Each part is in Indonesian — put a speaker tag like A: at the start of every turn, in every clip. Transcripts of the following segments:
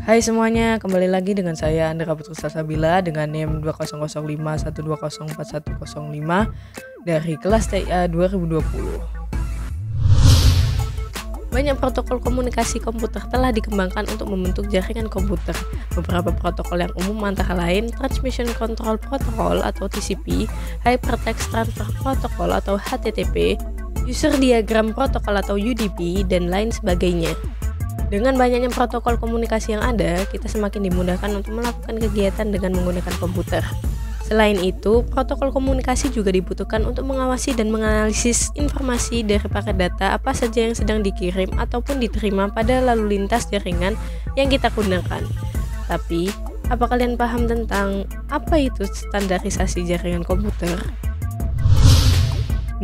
A: Hai semuanya, kembali lagi dengan saya Andra Putra Salsabila dengan NIM 200512041105 dari kelas TIA 2020. Banyak protokol komunikasi komputer telah dikembangkan untuk membentuk jaringan komputer. Beberapa protokol yang umum antara lain Transmission Control Protocol atau TCP, Hypertext Transfer Protocol atau HTTP, User Diagram Protocol atau UDP, dan lain sebagainya. Dengan banyaknya protokol komunikasi yang ada, kita semakin dimudahkan untuk melakukan kegiatan dengan menggunakan komputer. Selain itu, protokol komunikasi juga dibutuhkan untuk mengawasi dan menganalisis informasi dari paket data apa saja yang sedang dikirim ataupun diterima pada lalu lintas jaringan yang kita gunakan. Tapi, apa kalian paham tentang apa itu standarisasi jaringan komputer?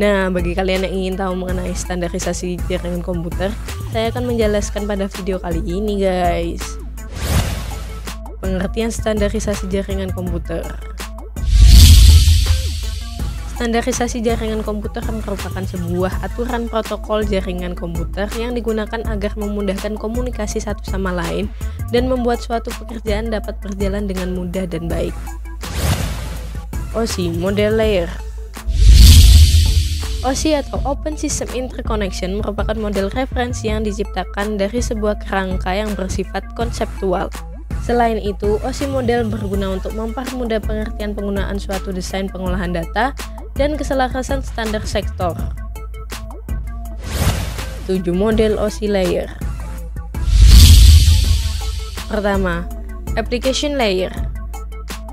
A: Nah, bagi kalian yang ingin tahu mengenai standarisasi jaringan komputer, saya akan menjelaskan pada video kali ini, guys. Pengertian standarisasi jaringan komputer. Standarisasi jaringan komputer merupakan sebuah aturan protokol jaringan komputer yang digunakan agar memudahkan komunikasi satu sama lain dan membuat suatu pekerjaan dapat berjalan dengan mudah dan baik. OSI, Model Layer. OSI atau Open System Interconnection merupakan model referensi yang diciptakan dari sebuah kerangka yang bersifat konseptual. Selain itu, OSI model berguna untuk mempermudah pengertian penggunaan suatu desain pengolahan data dan keselarasan standar sektor. 7 model OSI layer. Pertama, Application Layer.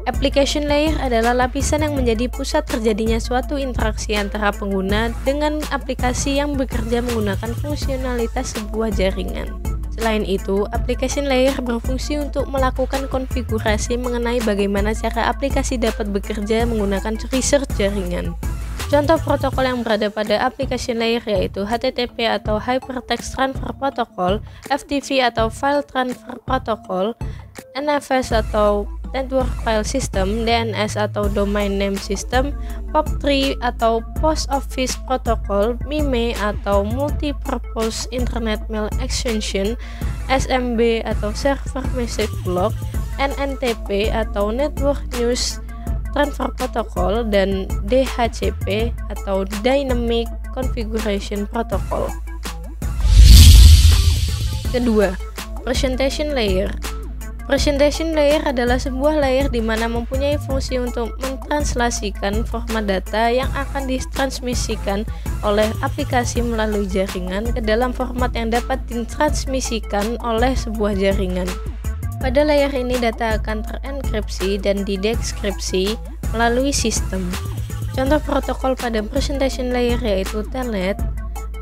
A: Application layer adalah lapisan yang menjadi pusat terjadinya suatu interaksi antara pengguna dengan aplikasi yang bekerja menggunakan fungsionalitas sebuah jaringan. Selain itu, application layer berfungsi untuk melakukan konfigurasi mengenai bagaimana cara aplikasi dapat bekerja menggunakan research jaringan. Contoh protokol yang berada pada application layer yaitu HTTP atau Hypertext Transfer Protocol, FTP atau File Transfer Protocol, NFS atau Network File System, DNS atau Domain Name System, POP3 atau Post Office Protocol, MIME atau Multipurpose Internet Mail Extension, SMB atau Server Message Block, NNTP atau Network News Transfer Protocol, dan DHCP atau Dynamic Configuration Protocol. Kedua, Presentation Layer. Presentation layer adalah sebuah layer di mana mempunyai fungsi untuk mentranslasikan format data yang akan ditransmisikan oleh aplikasi melalui jaringan ke dalam format yang dapat ditransmisikan oleh sebuah jaringan. Pada layer ini data akan terenkripsi dan dideskripsi melalui sistem. Contoh protokol pada presentation layer yaitu Telnet,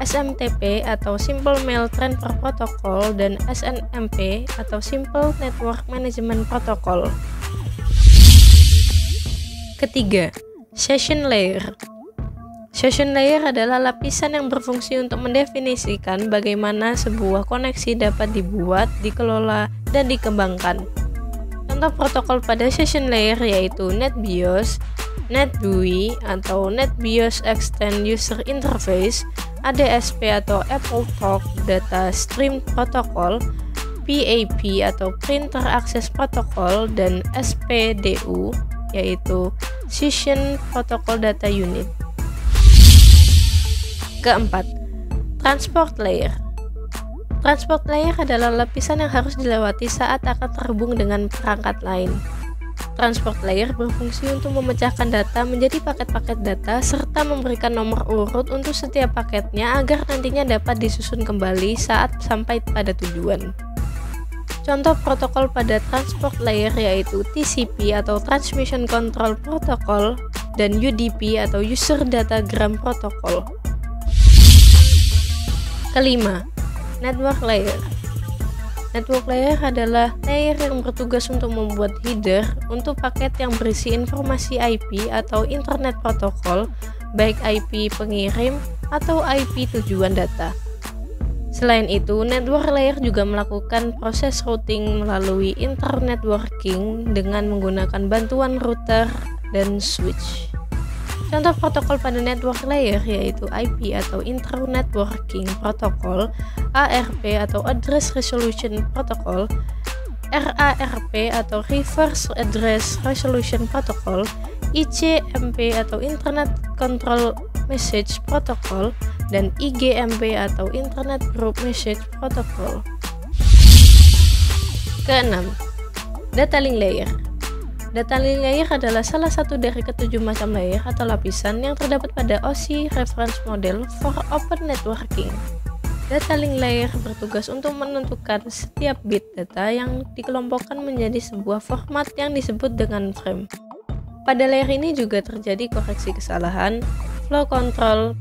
A: SMTP atau Simple Mail Transfer Protocol, dan SNMP atau Simple Network Management Protocol. Ketiga, Session Layer. Session Layer adalah lapisan yang berfungsi untuk mendefinisikan bagaimana sebuah koneksi dapat dibuat, dikelola, dan dikembangkan. Contoh protokol pada Session Layer yaitu NetBIOS, NetBEUI atau NetBIOS Extend User Interface, ADSP atau AppleTalk Data Stream Protocol, PAP atau Printer Access Protocol, dan SPDU yaitu Session Protocol Data Unit. Keempat, Transport Layer. Transport Layer adalah lapisan yang harus dilewati saat akan terhubung dengan perangkat lain. Transport layer berfungsi untuk memecahkan data menjadi paket-paket data serta memberikan nomor urut untuk setiap paketnya agar nantinya dapat disusun kembali saat sampai pada tujuan. Contoh protokol pada transport layer yaitu TCP atau Transmission Control Protocol dan UDP atau User Datagram Protocol. Kelima, Network Layer. Network layer adalah layer yang bertugas untuk membuat header untuk paket yang berisi informasi IP atau Internet Protocol, baik IP pengirim atau IP tujuan data. Selain itu, network layer juga melakukan proses routing melalui internetworking dengan menggunakan bantuan router dan switch. Contoh protokol pada network layer yaitu IP atau Internetworking Protocol, ARP atau Address Resolution Protocol, RARP atau Reverse Address Resolution Protocol, ICMP atau Internet Control Message Protocol, dan IGMP atau Internet Group Message Protocol. Keenam, Data Link Layer. Data link layer adalah salah satu dari ketujuh macam layer atau lapisan yang terdapat pada OSI Reference Model for Open Networking. Data link layer bertugas untuk menentukan setiap bit data yang dikelompokkan menjadi sebuah format yang disebut dengan frame. Pada layer ini juga terjadi koreksi kesalahan, flow control,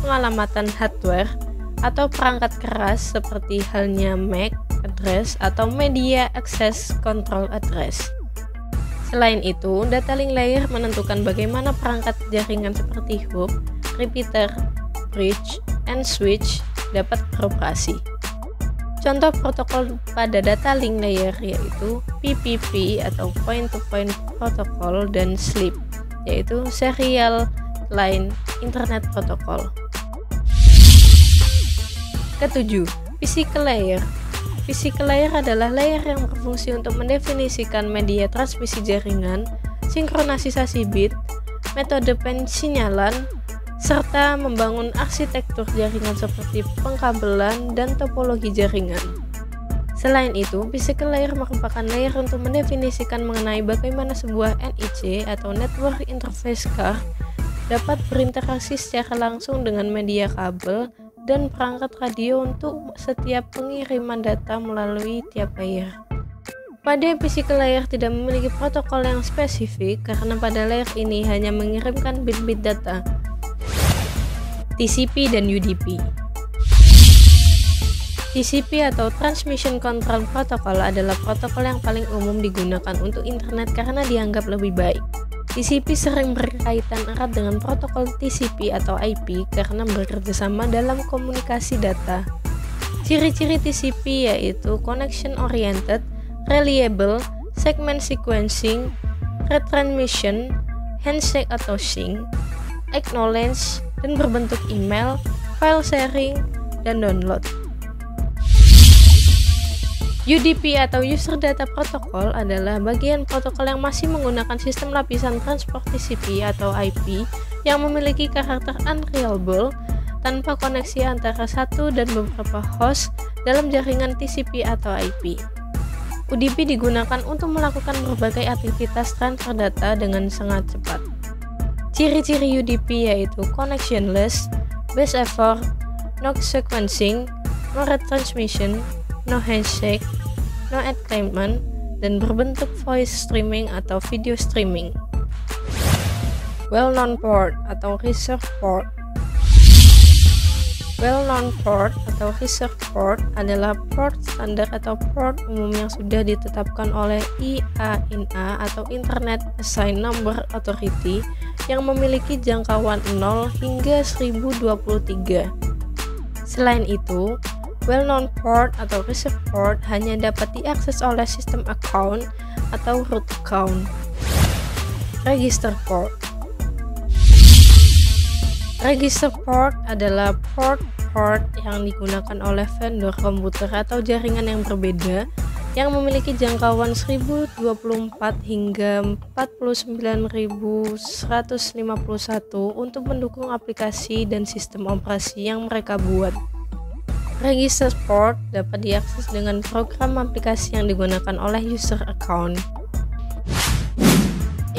A: pengalamatan hardware atau perangkat keras seperti halnya MAC address atau Media Access Control Address. Selain itu, data link layer menentukan bagaimana perangkat jaringan seperti hub, repeater, bridge, and switch dapat beroperasi. Contoh protokol pada data link layer yaitu PPP atau Point-to-Point Protocol dan SLIP, yaitu Serial Line Internet Protocol. Ketujuh, Physical Layer. Physical layer adalah layer yang berfungsi untuk mendefinisikan media transmisi jaringan, sinkronisasi bit, metode pensinyalan, serta membangun arsitektur jaringan seperti pengkabelan dan topologi jaringan. Selain itu, physical layer merupakan layer untuk mendefinisikan mengenai bagaimana sebuah NIC atau Network Interface Card dapat berinteraksi secara langsung dengan media kabel dan perangkat radio untuk setiap pengiriman data melalui tiap layer. Pada physical layer tidak memiliki protokol yang spesifik karena pada layer ini hanya mengirimkan bit-bit data. TCP dan UDP. TCP atau Transmission Control Protocol adalah protokol yang paling umum digunakan untuk internet karena dianggap lebih baik. TCP sering berkaitan erat dengan protokol TCP atau IP karena bekerja sama dalam komunikasi data. Ciri-ciri TCP yaitu connection oriented, reliable, segment sequencing, retransmission, handshake atau sync, acknowledge, dan berbentuk email, file sharing, dan download. UDP atau User Data Protocol adalah bagian protokol yang masih menggunakan sistem lapisan transport TCP atau IP yang memiliki karakter unreliable tanpa koneksi antara satu dan beberapa host dalam jaringan TCP atau IP. UDP digunakan untuk melakukan berbagai aktivitas transfer data dengan sangat cepat. Ciri-ciri UDP yaitu connectionless, base effort, no sequencing, no retransmission, no handshake, no acknowledgement, dan berbentuk voice streaming atau video streaming. Well-known port atau reserved port. Well-known port atau reserved port adalah port standar atau port umum yang sudah ditetapkan oleh IANA atau Internet Assigned Number Authority yang memiliki jangkauan 0 hingga 1023. Selain itu, well-known port atau reserved port hanya dapat diakses oleh sistem account atau root account. Register port. Register port adalah port yang digunakan oleh vendor komputer atau jaringan yang berbeda yang memiliki jangkauan 1024 hingga 49151 untuk mendukung aplikasi dan sistem operasi yang mereka buat. Register port dapat diakses dengan program aplikasi yang digunakan oleh user account.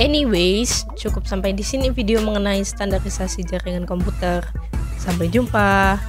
A: Anyways, cukup sampai di sini video mengenai standarisasi jaringan komputer. Sampai jumpa.